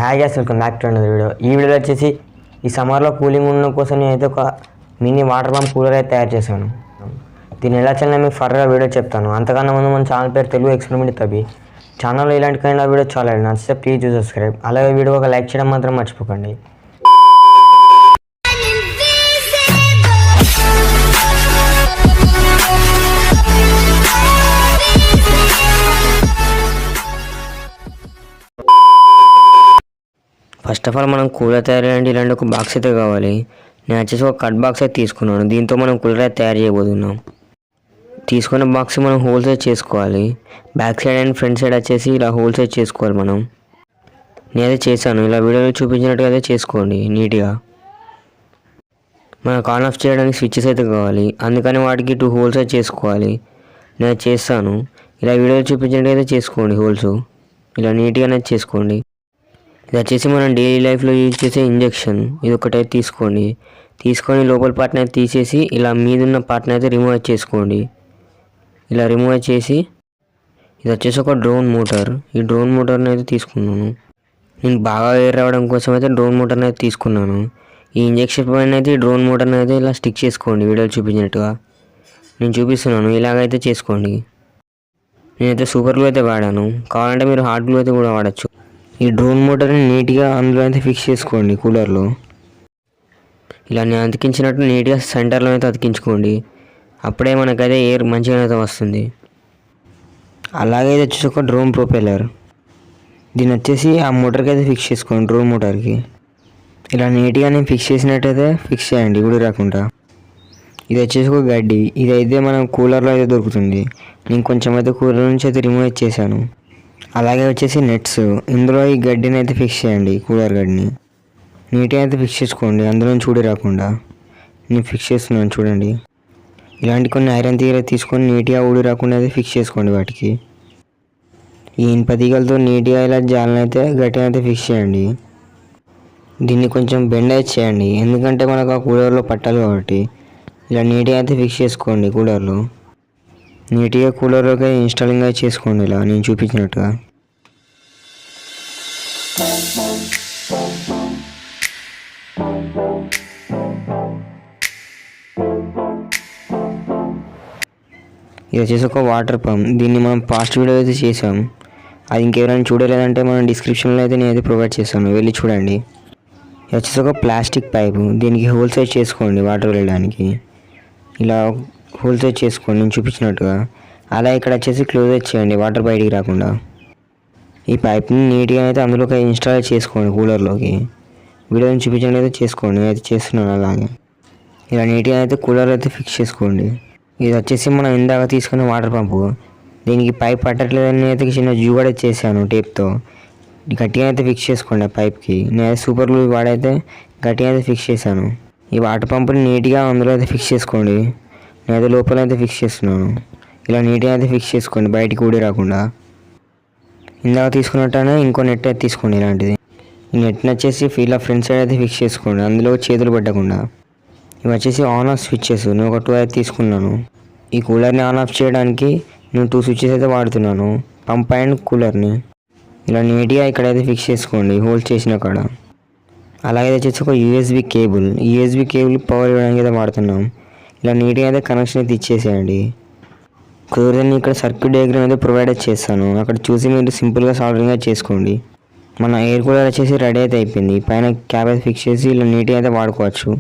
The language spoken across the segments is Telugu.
Hi guys, welcome back to another video. ఈ వీడియోలో వచ్చేసి ఈ సమ్మర్లో కూలింగ్ ఉన్న కోసం నేనైతే ఒక మినీ వాటర్ పంప్ కూలర్ అయితే తయారు చేశాను. దీన్ని ఎలా చేయాలో మీకు ఫర్దర్గా వీడియో చెప్తాను. అంతకన్నా ముందు మన ఛానల్ పేరు తెలుగు ఎక్స్పెరిమెంట్ తబ్బి. ఛానల్లో ఇలాంటి కైండ్ వీడియో చాలా నచ్చితే ప్లీజ్ సబ్స్క్రైబ్. అలాగే వీడియో ఒక లైక్ చేయడం మాత్రం మర్చిపోకండి. ఫస్ట్ ఆఫ్ ఆల్ మనం కూలర్ తయారు చేయాలంటే ఇలాంటి ఒక బాక్స్ అయితే కావాలి. నేను వచ్చేసి ఒక కట్ బాక్స్ అయితే తీసుకున్నాను. దీంతో మనం కూలర్ అయితే తయారు చేయబోతున్నాం. తీసుకున్న బాక్స్ మనం హోల్స్ అయితే చేసుకోవాలి. Back side and front side వచ్చేసి ఇలా హోల్స్ అయితే చేసుకోవాలి. నేనైతే చేశాను. ఇలా వీడియోలో చూపించినట్టుగా అయితే చేసుకోండి నీట్గా. మనకు ఆన్ ఆఫ్ చేయడానికి స్విచ్చెస్ అయితే కావాలి, అందుకని వాటికి 2 హోల్స్ అయితే చేసుకోవాలి. నేను చేస్తాను. ఇలా వీడియోలో చూపించినట్టుగా అయితే చేసుకోండి. హోల్స్ ఇలా నీట్గానే చేసుకోండి. ఇది వచ్చేసి మనం డైలీ లైఫ్లో యూజ్ చేసే ఇంజెక్షన్. ఇది ఒకటైతే తీసుకొని లోపల పార్ట్ని అయితే తీసేసి ఇలా మీదున్న పార్ట్ని అయితే రిమూవ్ చేసుకోండి. ఇలా రిమూవ్ చేసి ఇది వచ్చేసి ఒక డ్రోన్ మోటార్. ఈ డ్రోన్ మోటార్ని అయితే తీసుకున్నాను. నేను బాగా ఎయిర్ రావడం కోసం అయితే డ్రోన్ మోటార్ని అయితే తీసుకున్నాను. ఈ ఇంజెక్షన్ పైన అయితే ఈ డ్రోన్ మోటార్ని అయితే ఇలా స్టిక్ చేసుకోండి వీడియోలో చూపించినట్టుగా. నేను చూపిస్తున్నాను, ఇలాగైతే చేసుకోండి. నేనైతే సూపర్ గ్లూ అయితే వాడాను. కావాలంటే మీరు హార్డ్ గ్లూ అయితే కూడా వాడచ్చు. ఈ డ్రోన్ మోటార్ని నీట్గా అందులో అయితే ఫిక్స్ చేసుకోండి కూలర్లో. ఇలా నేను అతికించినట్టు నీట్గా సెంటర్లో అయితే అతికించుకోండి. అప్పుడే మనకైతే ఎయిర్ మంచిగా అయితే వస్తుంది. అలాగే వచ్చేసి ఒక డ్రోన్ ప్రొపెల్లర్. దీన్ని వచ్చేసి ఆ మోటార్కి అయితే ఫిక్స్ చేసుకోండి. డ్రోన్ మోటార్కి ఇలా నీట్గా నేను ఫిక్స్ చేసినట్టయితే ఫిక్స్ చేయండి గుడి రాకుండా. ఇది వచ్చేసి ఒక గడ్డి. ఇది అయితే మనం కూలర్లో అయితే దొరుకుతుంది. నేను కొంచెం అయితే కూలర్ నుంచి అయితే రిమూవ్ చేశాను. అలాగే వచ్చేసి నెట్స్. ఇందులో ఈ గడ్డిని అయితే ఫిక్స్ చేయండి. కూలర్ గడ్డిని నీట్గా అయితే ఫిక్స్ చేసుకోండి, అందులో చూడి రాకుండా. నేను ఫిక్స్ చేస్తున్నాను చూడండి. ఇలాంటి కొన్ని ఐరన్ తీగ తీసుకొని నీట్గా ఊడి రాకుండా అయితే ఫిక్స్ చేసుకోండి వాటికి. ఈ ఇనుప తీగలతో నీట్గా ఇలా జాలను అయితే గట్టిగా అయితే ఫిక్స్ చేయండి. దీన్ని కొంచెం బెండ్ అయితే చేయండి, ఎందుకంటే మనకు ఆ కూలర్లో పట్టాలి కాబట్టి. ఇలా నీట్గా అయితే ఫిక్స్ చేసుకోండి కూలర్లో. నీట్గా కూలర్లోకి ఇన్స్టాలింగ్ అయితే చేసుకోండి ఇలా నేను చూపించినట్టుగా. ఇది వచ్చేసి ఒక వాటర్ పంప్. దీన్ని మనం పాస్ట్ వీడియో అయితే చేసాం. అది ఇంకెవరైనా చూడలేదంటే మనం డిస్క్రిప్షన్లో అయితే నేనైతే ప్రొవైడ్ చేస్తాను, వెళ్ళి చూడండి. ఇది వచ్చేసి ఒక ప్లాస్టిక్ పైపు. దీనికి హోల్స్ అయితే చేసుకోండి వాటర్ వెళ్ళడానికి. ఇలా హోల్స్ అయితే చేసుకోండి నేను చూపించినట్టుగా. అలా ఇక్కడ వచ్చేసి క్లోజ్ అయితే చేయండి వాటర్ బయటికి రాకుండా. ఈ పైప్ని నీట్గా అయితే అందులోకి ఇన్స్టాల్ చేసుకోండి కూలర్లోకి. వీడియోని చూపించండి అయితే చేసుకోండి. నేనైతే చేస్తున్నాను అలాగే. ఇలా నీట్గా అయితే కూలర్ అయితే ఫిక్స్ చేసుకోండి. ఇది వచ్చేసి మనం ఇందాక తీసుకున్న వాటర్ పంపు. దీనికి పైప్ పట్టట్లేదని అయితే చిన్న జూ కూడా చేశాను టేప్తో. గట్టిగా అయితే ఫిక్స్ చేసుకోండి ఆ పైప్కి. నేనైతే సూపర్ గ్లూ వాడైతే గట్టిగా అయితే ఫిక్స్ చేశాను. ఈ వాటర్ పంపుని నీట్గా అందులో అయితే ఫిక్స్ చేసుకోండి. నేనైతే లోపల అయితే ఫిక్స్ చేస్తున్నాను. ఇలా నీట్గా అయితే ఫిక్స్ చేసుకోండి బయటికి ఊడి రాకుండా. ఇందాక తీసుకున్నట్టనే ఇంకో నెట్ అయితే తీసుకోండి ఇలాంటిది. ఈ నెట్ని వచ్చేసి ఇలా ఫ్రంట్ సైడ్ అయితే ఫిక్స్ చేసుకోండి, అందులో చేతులు పెట్టకుండా. ఇవి వచ్చేసి ఆన్ ఆఫ్ స్విచ్చెస్. నేను ఒక 2 అయితే తీసుకున్నాను. ఈ కూలర్ని ఆన్ ఆఫ్ చేయడానికి నేను 2 స్విచ్చెస్ అయితే వాడుతున్నాను, పంప్ అండ్ కూలర్ని. ఇలా నీట్గా ఇక్కడైతే ఫిక్స్ చేసుకోండి హోల్డ్ చేసిన కాడ. అలాగే వచ్చేసి ఒక యూఎస్బి కేబుల్ పవర్ ఇవ్వడానికి అయితే వాడుతున్నాం. ఇలా నీట్గా అయితే కనెక్షన్ అయితే ఇచ్చేసేయండి. కుదిరితే ఇక్కడ సర్క్యూట్ డయాగ్రామ్ అయితే ప్రొవైడ్ చేస్తాను, అక్కడ చూసి మీరు సింపుల్గా సాల్వింగ్గా చేసుకోండి. మన ఎయిర్ కూలర్ వచ్చేసి రెడీ అయితే అయిపోయింది. పైన క్యాప్ అయితే ఫిక్స్ చేసి ఇలా నీట్గా అయితే వాడుకోవచ్చు.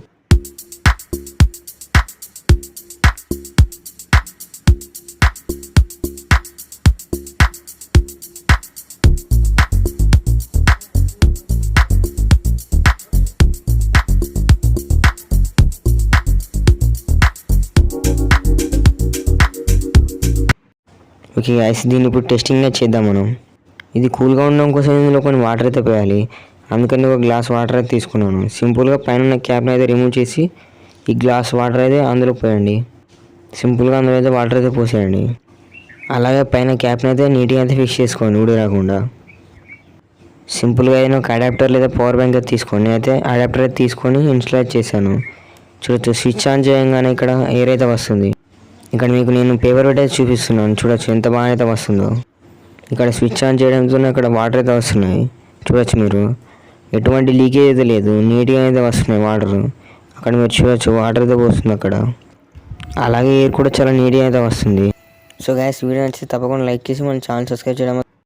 ఓకే గైస్, దీన్ని ఇప్పుడు టెస్టింగ్గా చేద్దాం మనం. ఇది కూల్గా ఉండడం కోసం ఇందులో కొన్ని వాటర్ అయితే పోయాలి. అందుకని ఒక గ్లాస్ వాటర్ అయితే తీసుకున్నాను. సింపుల్గా పైన క్యాప్ని అయితే రిమూవ్ చేసి ఈ గ్లాస్ వాటర్ అయితే అందులో పోయండి. సింపుల్గా అందులో అయితే వాటర్ అయితే పోసేయండి. అలాగే పైన క్యాప్ని అయితే నీట్గా అయితే ఫిక్స్ చేసుకోండి ఊడి రాకుండా. సింపుల్గా అయినా ఒక అడాప్టర్ లేదా పవర్ బ్యాంక్ అయితే తీసుకోండి. అయితే అడాప్టర్ అయితే తీసుకొని ఇన్స్టాల్ చేశాను. చూడొచ్చు, స్విచ్ ఆన్ చేయగానే ఇక్కడ ఎయిర్ అయితే వస్తుంది. ఇక్కడ మీకు నేను పేపర్ పెట్టి చూపిస్తున్నాను, చూడొచ్చు ఎంత బాగా అయితే వస్తుందో. ఇక్కడ స్విచ్ ఆన్ చేయడంతో ఇక్కడ వాటర్ అయితే వస్తున్నాయి చూడొచ్చు మీరు. ఎటువంటి లీకేజ్ అయితే లేదు, నీట్గా అయితే వస్తున్నాయి వాటర్. అక్కడ మీరు చూడొచ్చు వాటర్ అయితే పోస్తుంది అక్కడ. అలాగే ఎయిర్ కూడా చాలా నీట్గా అయితే వస్తుంది. సో గైస్, వీడియో నచ్చితే తప్పకుండా లైక్ చేసి మన ఛానల్ సబ్స్క్రైబ్ చేయడం